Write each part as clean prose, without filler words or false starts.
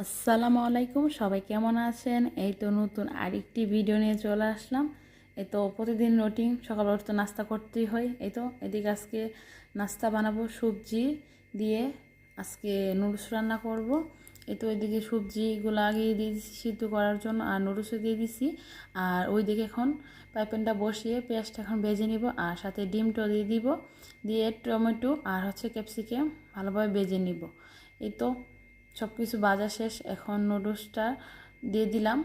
আসসালামু আলাইকুম, সবাই কেমন আছেন? এই তো নতুন আরেকটি ভিডিও নিয়ে চলে আসলাম। এই তো প্রতিদিন রুটিন, সকালে উঠতে নাস্তা করতেই হয়। এই তো এদিকে আজকে নাস্তা বানাবো সবজি দিয়ে। আজকে নুডলস রান্না করব। এই তো এদিকে সবজিগুলো আগে দিয়ে দিচ্ছি সিদ্ধ করার জন্য, আর নুডলসও দিয়ে দিচ্ছি। আর ওই দিকে এখন পাইপেনটা বসিয়ে পেঁয়াজটা এখন ভেজে নিব, আর সাথে ডিমটাও দিয়ে দিব, দিয়ে টমেটো আর ক্যাপসিকাম ভালোভাবে ভেজে নিব। এই তো সব কিছু ভাজা শেষ, এখন নুডলসটা দিয়ে দিলাম,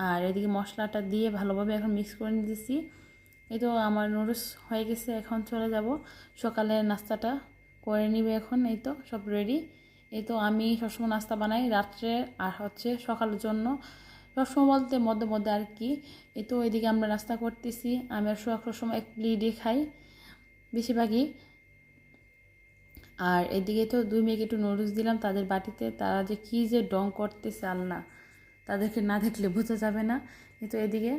আর এদিকে মশলাটা দিয়ে ভালোভাবে এখন মিক্স করে নিতেছি। এই তো আমার নুডলস হয়ে গেছে, এখন চলে যাব সকালের নাস্তাটা করে নিবে। এখন এই তো সব রেডি। এই তো আমি সবসময় নাস্তা বানাই রাত্রে আর সকালের জন্য, সবসময় বলতে মধ্যে মধ্যে আর কি। এই তো এদিকে আমরা নাস্তা করতেছি। আমি আর সবসময় এক প্লেটই খাই বেশিরভাগই। আর এদিকে তো দুই মেয়েকে একটু নুডলস দিলাম তাদের বাটিতে, তারা যে কী যে ডং করতেছে আল্লাহ, তাদেরকে না দেখলে বোঝা যাবে না। কিন্তু এদিকে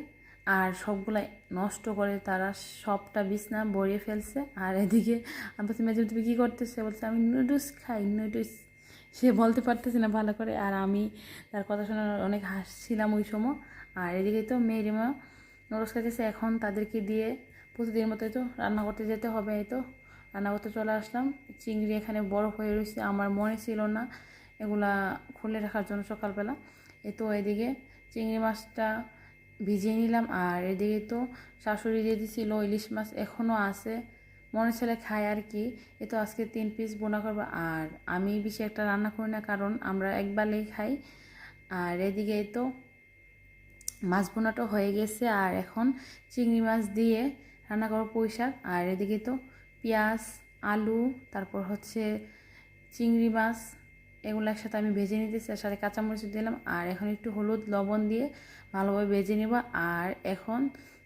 আর সবগুলাই নষ্ট করে তারা সবটা বিছনা ভরিয়ে ফেলছে। আর এদিকে আমি বলছি মেজে তুমি কী করতেছে, বলছে আমি নুডলস খাই নুডলস। সে বলতে পারতেছে না ভালো করে, আর আমি তার কথা শুনে অনেক হাসছিলাম ওই সময়। আর এদিকে তো মেয়ের মা নুডলস খাইতেছে, এখন তাদেরকে দিয়ে প্রতিদিনের মতো তো রান্না করতে যেতে হবে। এই তো রান্না করতে চলে আসলাম। চিংড়ি এখানে বরফ হয়ে রয়েছে, আমার মনে ছিল না এগুলা খুলে রাখার জন্য সকালবেলা। তো এদিকে চিংড়ি মাছটা ভিজিয়ে নিলাম, আর এদিকে তো শাশুড়ি দিয়ে দিছিল ইলিশ মাছ এখনও আছে, মনে ছেলে খায় আর কি। তো আজকে 3 পিস বোনা করবো, আর আমি বেশি একটা রান্না করি না কারণ আমরা একবেলাই খাই। আর এদিকে তো মাছ বোনাটা হয়ে গেছে, আর এখন চিংড়ি মাছ দিয়ে রান্না করবো পুঁই শাক। আর এদিকে তো পেঁয়াজ, আলু, তারপর চিংড়ি মাছ, এগুলো একসাথে আমি ভেজে নিতেছি, আর সাথে কাঁচামরিচ দিলাম। আর এখন একটু হলুদ লবণ দিয়ে ভালোভাবে ভেজে নেব। আর এখন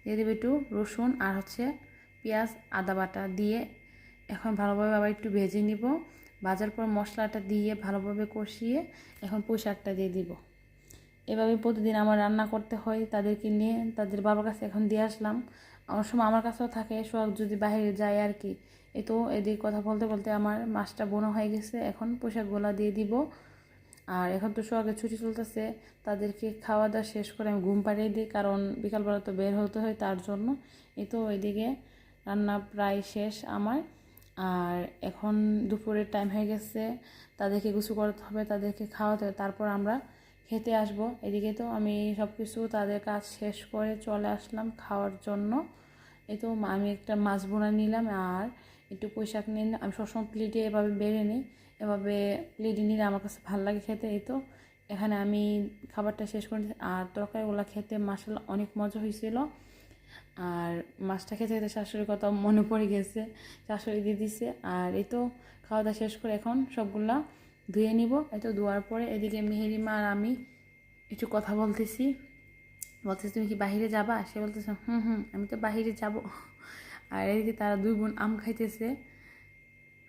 দিয়ে দেবো একটু রসুন আর পেঁয়াজ আদা বাটা দিয়ে এখন ভালোভাবে আবার একটু ভেজে নিব। ভাজার পর মশলাটা দিয়ে ভালোভাবে কষিয়ে এখন পুঁই শাকটা দিয়ে দিব। এভাবে প্রতিদিন আমার রান্না করতে হয় তাদেরকে নিয়ে, তাদের বাবার কাছে এখন দিয়ে আসলাম। অনেক সময় আমার কাছেও থাকে, সব যদি বাইরে যায় আর কি। তো এদিকে কথা বলতে বলতে আমার মাছটা বোনা হয়ে গেছে, এখন পোশাকগুলা দিয়ে দিব। আর এখন তো সোহাগের ছুটি চলতেছে, তাদেরকে খাওয়া দাওয়া শেষ করে আমি ঘুম পাড়িয়ে দিই, কারণ বিকালবেলা তো বের হতে হয় তার জন্য। তো এদিকে রান্না প্রায় শেষ আমার। আর এখন দুপুরের টাইম হয়ে গেছে, তাদেরকে গোসল করতে হবে, তাদেরকে খাওয়াতে হবে, তারপর আমরা খেতে আসব। এদিকে তো আমি সব কিছু তাদের কাজ শেষ করে চলে আসলাম খাওয়ার জন্য। তো আমি একটা মাছ বোনা নিলাম আর একটু পুঁই শাক নিয়ে নিলাম। আমি সবসময় প্লেটে এভাবে বেড়ে নিই, এভাবে প্লেটে নিলে আমার কাছে ভালো লাগে খেতে। তো এখানে আমি খাবারটা শেষ করে নিয়েছি, আর তরকারিগুলো খেতে মাশাআল্লাহ অনেক মজা হয়েছিল। আর মাছটা খেতে খেতে শাশুড়ির কথা মনে পড়ে গেছে, শাশুড়ি দিয়ে দিছে। আর তো খাওয়া দাওয়া শেষ করে এখন সবগুলা ধুয়ে নিব। তো ধোয়ার পরে এদিকে মেহেরিমা আর আমি একটু কথা বলতেছি। বলতেছি তুমি কি বাহিরে যাবা? সে বলতেছে হুম হুম আমি তো বাহিরে যাব। আর এদিকে তারা দুই বোন আম খাইতেছে,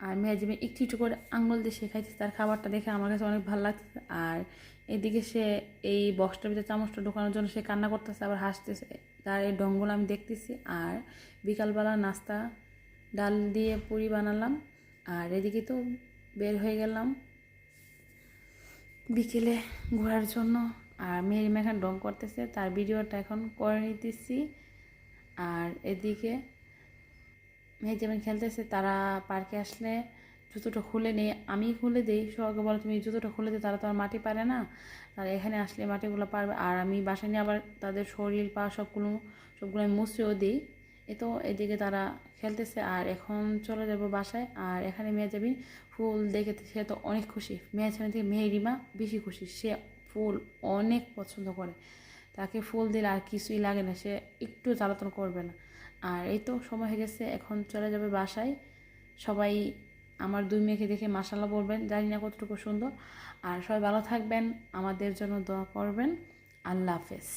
আর মেয়াজিমে একটু একটু করে আঙুল দিয়ে সে খাইতেছে। তার খাবারটা দেখে আমার কাছে অনেক ভালো লাগতেছে। আর এদিকে সে এই বক্সটার ভিতরে চামচটা ঢোকানোর জন্য সে কান্না করতেছে, আবার হাসতেছে। তার এই ঢঙ্গগুলো আমি দেখতেছি। আর বিকালবেলা নাস্তা ডাল দিয়ে পুরি বানালাম। আর এদিকে তো বের হয়ে গেলাম বিকেলে ঘোরার জন্য। আর মেয়ের এখানে ডং করতেছে, তার ভিডিওটা এখন করে নিতেছি। আর এদিকে মেয়ে যেমন খেলতেছে, তারা পার্কে আসলে জুতোটা খুলে নিয়ে আমি খুলে দিই। সবাইকে বলো তুমি জুতোটা খুলে দিই, তারা তো আর মাটি পারে না, তারা এখানে আসলে মাটিগুলো পারবে। আর আমি বাসায় নিয়ে আবার তাদের শরীর পা সবগুলো আমি মুছেও দিই। তো এদিকে তারা খেলতেছে, আর এখন চলে যাব বাসায়। আর এখানে মেয়ে যাবি ফুল দেখে সে তো অনেক খুশি। মেয়ে ছেলে থেকে মেয়ে রিমা বেশি খুশি, সে ফুল অনেক পছন্দ করে, তাকে ফুল দিলে আর কিছুই লাগে না, সে একটু জ্বালাতন করবে না। আর এই তো সময় হয়ে গেছে, এখন চলে যাবে বাসায়। সবাই আমার দুই মেয়েকে দেখে মাশাআল্লাহ বলবেন, জানি না কতটুকু সুন্দর। আর সবাই ভালো থাকবেন, আমাদের জন্য দোয়া করবেন। আল্লাহ হাফেজ।